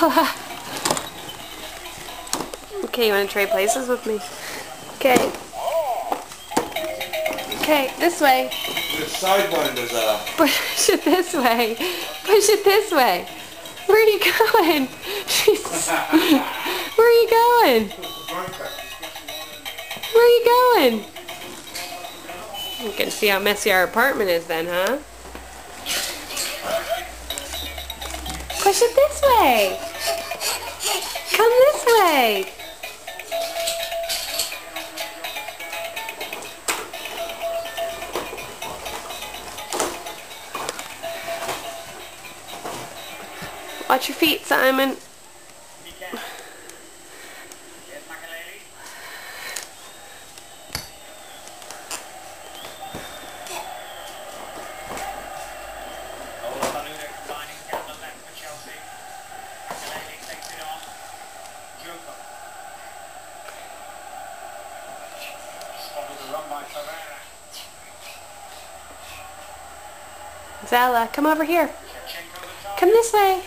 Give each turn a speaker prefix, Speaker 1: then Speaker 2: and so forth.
Speaker 1: Zala. Okay, you want to trade places with me? Okay. Okay, this way.
Speaker 2: We're sidewinders,
Speaker 1: Push it this way. Push it this way. Where are you going? Where are you going? Where are you going? You can see how messy our apartment is then, huh? Push it this way. Come this way. Watch your feet, Simon. Zala, come over here. Come this way.